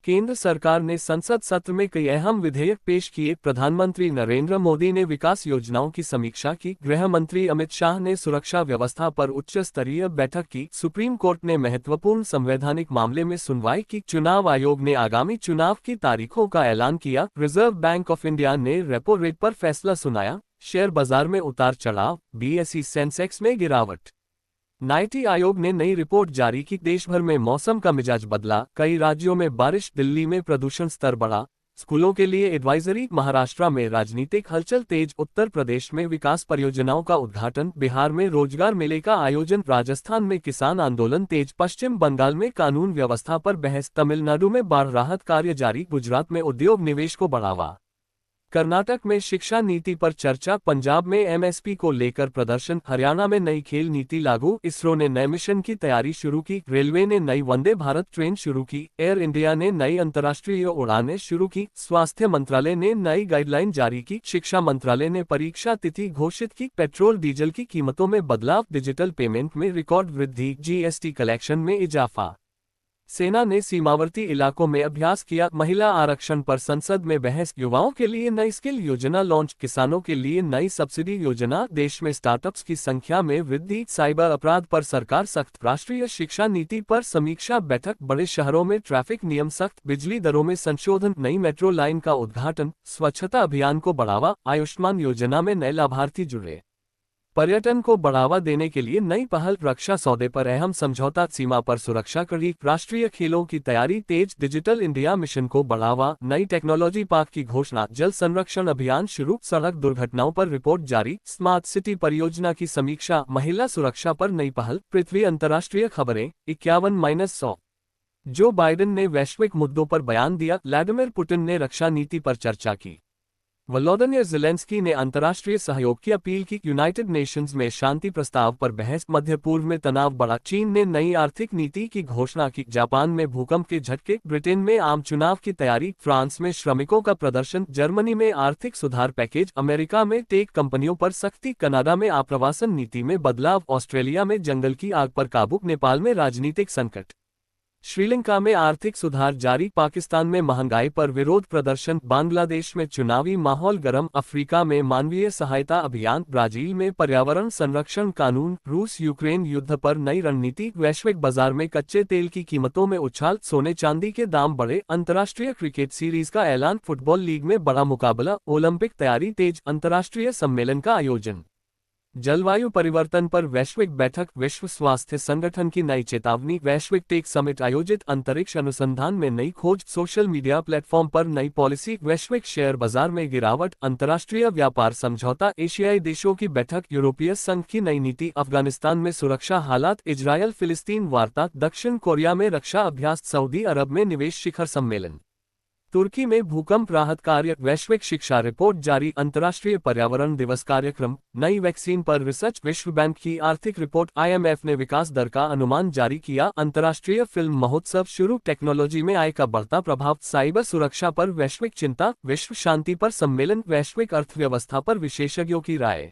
केंद्र सरकार ने संसद सत्र में कई अहम विधेयक पेश किए। प्रधानमंत्री नरेंद्र मोदी ने विकास योजनाओं की समीक्षा की। गृह मंत्री अमित शाह ने सुरक्षा व्यवस्था पर उच्च स्तरीय बैठक की। सुप्रीम कोर्ट ने महत्वपूर्ण संवैधानिक मामले में सुनवाई की। चुनाव आयोग ने आगामी चुनाव की तारीखों का ऐलान किया। रिजर्व बैंक ऑफ इंडिया ने रेपो रेट पर फैसला सुनाया। शेयर बाजार में उतार चढ़ाव, बीएसई सेंसेक्स में गिरावट। नीति आयोग ने नई रिपोर्ट जारी की। देश भर में मौसम का मिजाज बदला, कई राज्यों में बारिश, दिल्ली में प्रदूषण स्तर बढ़ा। स्कूलों के लिए एडवाइजरी। महाराष्ट्र में राजनीतिक हलचल तेज। उत्तर प्रदेश में विकास परियोजनाओं का उद्घाटन। बिहार में रोजगार मेले का आयोजन। राजस्थान में किसान आंदोलन तेज। पश्चिम बंगाल में कानून व्यवस्था पर बहस। तमिलनाडु में बाढ़ राहत कार्य जारी। गुजरात में उद्योग निवेश को बढ़ावा। कर्नाटक में शिक्षा नीति पर चर्चा। पंजाब में एमएसपी को लेकर प्रदर्शन। हरियाणा में नई खेल नीति लागू। इसरो ने नए मिशन की तैयारी शुरू की। रेलवे ने नई वंदे भारत ट्रेन शुरू की। एयर इंडिया ने नई अंतर्राष्ट्रीय उड़ानें शुरू की। स्वास्थ्य मंत्रालय ने नई गाइडलाइन जारी की। शिक्षा मंत्रालय ने परीक्षा तिथि घोषित की। पेट्रोल डीजल की कीमतों में बदलाव। डिजिटल पेमेंट में रिकॉर्ड वृद्धि। जीएसटी कलेक्शन में इजाफा। सेना ने सीमावर्ती इलाकों में अभ्यास किया। महिला आरक्षण पर संसद में बहस। युवाओं के लिए नई स्किल योजना लॉन्च। किसानों के लिए नई सब्सिडी योजना। देश में स्टार्टअप्स की संख्या में वृद्धि। साइबर अपराध पर सरकार सख्त। राष्ट्रीय शिक्षा नीति पर समीक्षा बैठक। बड़े शहरों में ट्रैफिक नियम सख्त। बिजली दरों में संशोधन। नई मेट्रो लाइन का उद्घाटन। स्वच्छता अभियान को बढ़ावा। आयुष्मान योजना में नए लाभार्थी जुड़े। पर्यटन को बढ़ावा देने के लिए नई पहल। रक्षा सौदे पर अहम समझौता। सीमा पर सुरक्षा कड़ी। राष्ट्रीय खेलों की तैयारी तेज। डिजिटल इंडिया मिशन को बढ़ावा। नई टेक्नोलॉजी पार्क की घोषणा। जल संरक्षण अभियान शुरू। सड़क दुर्घटनाओं पर रिपोर्ट जारी। स्मार्ट सिटी परियोजना की समीक्षा। महिला सुरक्षा पर नई पहल। पृथ्वी अंतर्राष्ट्रीय खबरें 51-100। जो बाइडेन ने वैश्विक मुद्दों पर बयान दिया। व्लादिमीर पुतिन ने रक्षा नीति पर चर्चा की। वोलोदिमीर ज़ेलेंस्की ने अंतर्राष्ट्रीय सहयोग की अपील की। यूनाइटेड नेशंस में शांति प्रस्ताव पर बहस। मध्य पूर्व में तनाव बढ़ा। चीन ने नई आर्थिक नीति की घोषणा की। जापान में भूकंप के झटके। ब्रिटेन में आम चुनाव की तैयारी। फ्रांस में श्रमिकों का प्रदर्शन। जर्मनी में आर्थिक सुधार पैकेज। अमेरिका में टेक कंपनियों पर सख्ती। कनाडा में आप्रवासन नीति में बदलाव। ऑस्ट्रेलिया में जंगल की आग पर काबू। नेपाल में राजनीतिक संकट। श्रीलंका में आर्थिक सुधार जारी। पाकिस्तान में महंगाई पर विरोध प्रदर्शन। बांग्लादेश में चुनावी माहौल गर्म। अफ्रीका में मानवीय सहायता अभियान। ब्राजील में पर्यावरण संरक्षण कानून। रूस यूक्रेन युद्ध पर नई रणनीति। वैश्विक बाजार में कच्चे तेल की कीमतों में उछाल। सोने चांदी के दाम बढ़े। अंतर्राष्ट्रीय क्रिकेट सीरीज का ऐलान। फुटबॉल लीग में बड़ा मुकाबला। ओलंपिक तैयारी तेज। अंतर्राष्ट्रीय सम्मेलन का आयोजन। जलवायु परिवर्तन पर वैश्विक बैठक। विश्व स्वास्थ्य संगठन की नई चेतावनी। वैश्विक टेक समिट आयोजित। अंतरिक्ष अनुसंधान में नई खोज। सोशल मीडिया प्लेटफॉर्म पर नई पॉलिसी। वैश्विक शेयर बाजार में गिरावट। अंतर्राष्ट्रीय व्यापार समझौता। एशियाई देशों की बैठक। यूरोपीय संघ की नई नीति। अफगानिस्तान में सुरक्षा हालात। इजरायल फिलिस्तीन वार्ता। दक्षिण कोरिया में रक्षा अभ्यास। सऊदी अरब में निवेश शिखर सम्मेलन। तुर्की में भूकंप राहत कार्य। वैश्विक शिक्षा रिपोर्ट जारी। अंतर्राष्ट्रीय पर्यावरण दिवस कार्यक्रम। नई वैक्सीन पर रिसर्च। विश्व बैंक की आर्थिक रिपोर्ट। आईएमएफ ने विकास दर का अनुमान जारी किया। अंतर्राष्ट्रीय फिल्म महोत्सव शुरू। टेक्नोलॉजी में AI का बढ़ता प्रभाव। साइबर सुरक्षा पर वैश्विक चिंता। विश्व शांति पर सम्मेलन। वैश्विक अर्थव्यवस्था पर विशेषज्ञों की राय।